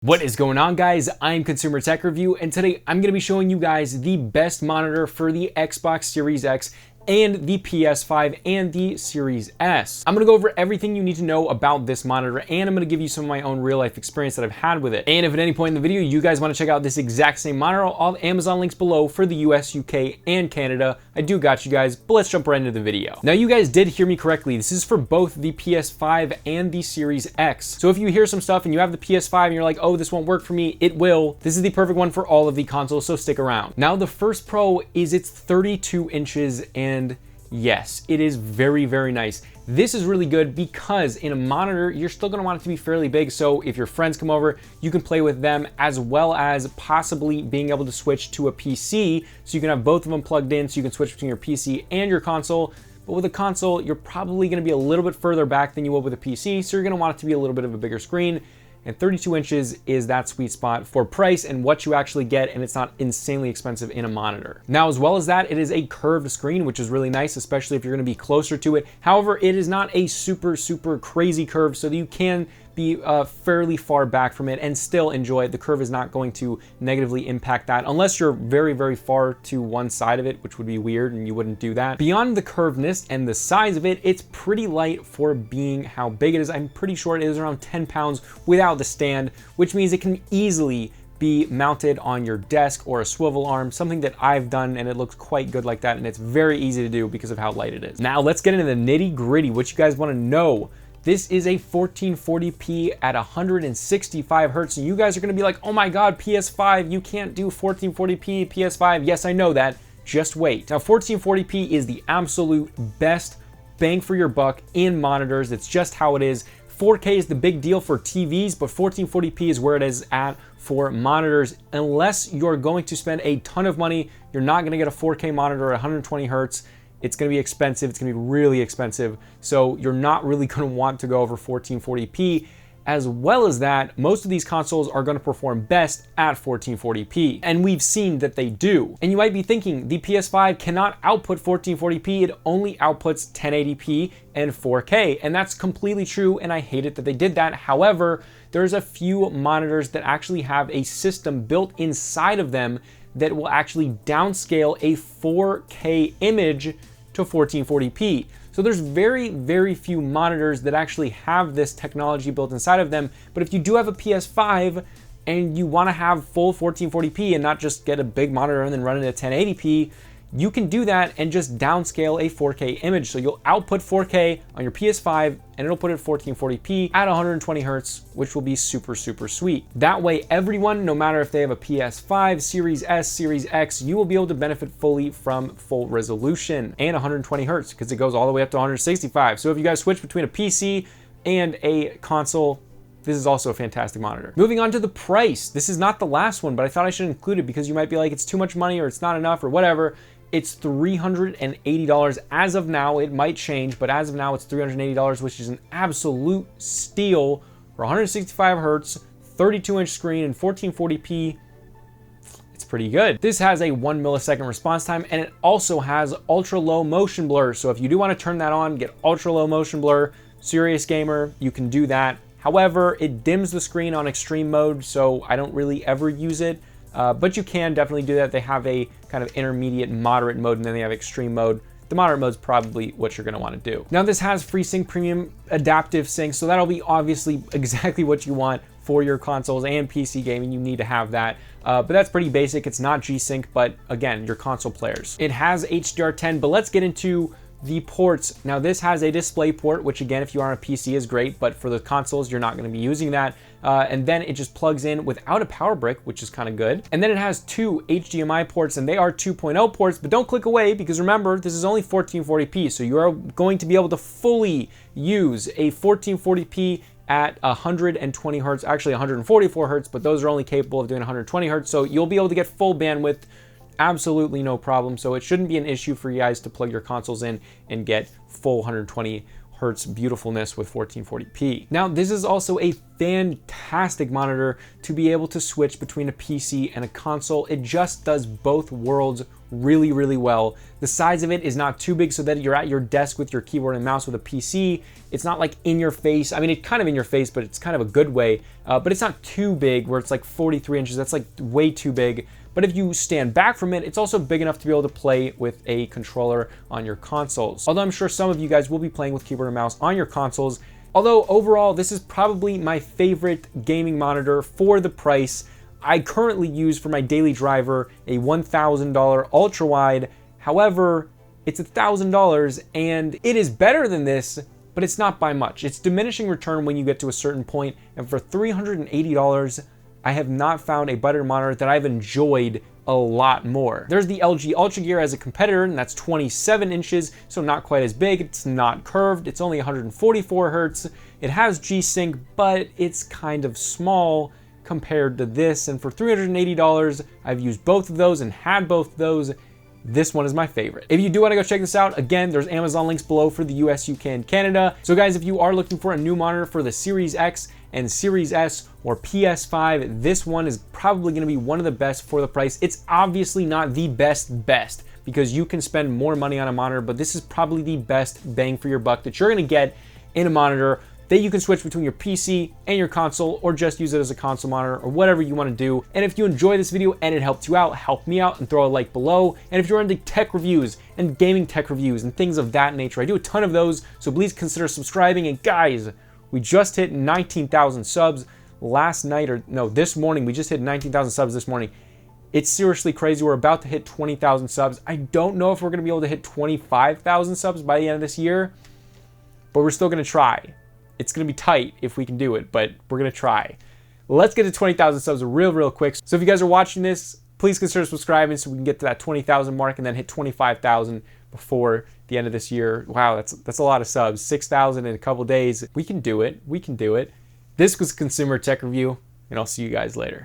What is going on, guys? I'm Consumer Tech Review, and today I'm going to be showing you guys the best monitor for the Xbox Series X and the PS5 and the Series S. I'm going to go over everything you need to know about this monitor, and I'm going to give you some of my own real life experience that I've had with it. And if at any point in the video you guys want to check out this exact same monitor, all the Amazon links below for the US, UK, and Canada. I do got you guys, but let's jump right into the video. Now, you guys did hear me correctly. This is for both the PS5 and the Series X. So if you hear some stuff and you have the PS5 and you're like, oh, this won't work for me, it will. This is the perfect one for all of the consoles, so stick around. Now, the first pro is it's 32 inches, and yes, it is very, very nice. This is really good because in a monitor, you're still gonna want it to be fairly big. So if your friends come over, you can play with them, as well as possibly being able to switch to a PC. So you can have both of them plugged in, so you can switch between your PC and your console. But with a console, you're probably gonna be a little bit further back than you would with a PC. So you're gonna want it to be a little bit of a bigger screen. And 32 inches is that sweet spot for price and what you actually get, and it's not insanely expensive in a monitor. Now, as well as that, it is a curved screen, which is really nice, especially if you're gonna be closer to it. However, it is not a super crazy curve, so that you can be fairly far back from it and still enjoy it. The curve is not going to negatively impact that unless you're very far to one side of it, which would be weird and you wouldn't do that. Beyond the curvedness and the size of it, it's pretty light for being how big it is. I'm pretty sure it is around 10 pounds without the stand, which means it can easily be mounted on your desk or a swivel arm, something that I've done, and it looks quite good like that, and it's very easy to do because of how light it is. Now let's get into the nitty gritty, what you guys want to know. This is a 1440p at 165 hertz, and you guys are gonna be like, oh my God, PS5, you can't do 1440p, PS5. Yes, I know that, just wait. Now, 1440p is the absolute best bang for your buck in monitors. It's just how it is. 4K is the big deal for TVs, but 1440p is where it is at for monitors. Unless you're going to spend a ton of money, you're not gonna get a 4K monitor at 120 hertz. It's gonna be expensive, it's gonna be really expensive. So you're not really gonna want to go over 1440p. As well as that, most of these consoles are gonna perform best at 1440p. And we've seen that they do. And you might be thinking, the PS5 cannot output 1440p, it only outputs 1080p and 4K. And that's completely true, and I hate it that they did that. However, there's a few monitors that actually have a system built inside of them that will actually downscale a 4K image to 1440p. So there's very few monitors that actually have this technology built inside of them. But if you do have a PS5 and you want to have full 1440p and not just get a big monitor and then run it at 1080p, you can do that and just downscale a 4K image. So you'll output 4K on your PS5 and it'll put it 1440p at 120 hertz, which will be super sweet. That way, everyone, no matter if they have a PS5, Series S, Series X, you will be able to benefit fully from full resolution and 120 hertz because it goes all the way up to 165. So if you guys switch between a PC and a console, this is also a fantastic monitor. Moving on to the price. This is not the last one, but I thought I should include it because you might be like, it's too much money or it's not enough or whatever. It's $380 as of now. It might change, but as of now, it's $380, which is an absolute steal for 165 hertz, 32-inch screen, and 1440p. It's pretty good. This has a 1 millisecond response time, and it also has ultra low motion blur. So if you do want to turn that on, get ultra low motion blur, serious gamer, you can do that. However, it dims the screen on extreme mode, so I don't really ever use it. But you can definitely do that. They have a kind of intermediate moderate mode, and then they have extreme mode. The moderate mode is probably what you're gonna wanna do. Now, this has FreeSync Premium Adaptive Sync, so that'll be obviously exactly what you want for your consoles and PC gaming. You need to have that. But that's pretty basic. It's not G-Sync, but again, your console players. It has HDR10, but let's get into the ports. Now, this has a display port, which again, if you are on a PC is great, but for the consoles, you're not gonna be using that. And then it just plugs in without a power brick, which is kind of good. And then it has two HDMI ports, and they are 2.0 ports, but don't click away because remember, this is only 1440p. So you are going to be able to fully use a 1440p at 120 hertz, actually 144 hertz, but those are only capable of doing 120 hertz. So you'll be able to get full bandwidth, absolutely no problem. So it shouldn't be an issue for you guys to plug your consoles in and get full 120 hertz beautifulness with 1440p. Now, this is also a fantastic monitor to be able to switch between a PC and a console. It just does both worlds really, really well. The size of it is not too big so that you're at your desk with your keyboard and mouse with a PC. It's not like in your face. I mean, it's kind of in your face, but it's kind of a good way. But it's not too big where it's like 43 inches. That's like way too big. But if you stand back from it, it's also big enough to be able to play with a controller on your consoles. Although I'm sure some of you guys will be playing with keyboard and mouse on your consoles. Although overall, this is probably my favorite gaming monitor for the price. I currently use for my daily driver a $1,000 ultra wide. However, it's $1,000 and it is better than this, but it's not by much. It's diminishing return when you get to a certain point, and for $380, I have not found a better monitor that I've enjoyed a lot more. There's the LG Ultra Gear as a competitor, and that's 27 inches, so not quite as big. It's not curved. It's only 144 hertz. It has G-Sync, but it's kind of small compared to this. And for $380, I've used both of those and had both of those. This one is my favorite. If you do want to go check this out, again, there's Amazon links below for the US, UK, and Canada. So guys, if you are looking for a new monitor for the Series X and Series S or PS5, this one is probably going to be one of the best for the price. It's obviously not the best because you can spend more money on a monitor, but this is probably the best bang for your buck that you're going to get in a monitor that you can switch between your PC and your console, or just use it as a console monitor, or whatever you want to do. And if you enjoy this video and it helped you out, help me out and throw a like below. And if you're into tech reviews and gaming tech reviews and things of that nature, I do a ton of those, so please consider subscribing. And guys, we just hit 19,000 subs last night, or no, this morning. We just hit 19,000 subs this morning. It's seriously crazy. We're about to hit 20,000 subs. I don't know if we're going to be able to hit 25,000 subs by the end of this year, but we're still going to try. It's going to be tight if we can do it, but we're going to try. Let's get to 20,000 subs real quick. So if you guys are watching this, please consider subscribing so we can get to that 20,000 mark and then hit 25,000 before the end of this year. Wow, that's a lot of subs. 6,000 in a couple days. We can do it. We can do it. This was Consumer Tech Review, and I'll see you guys later.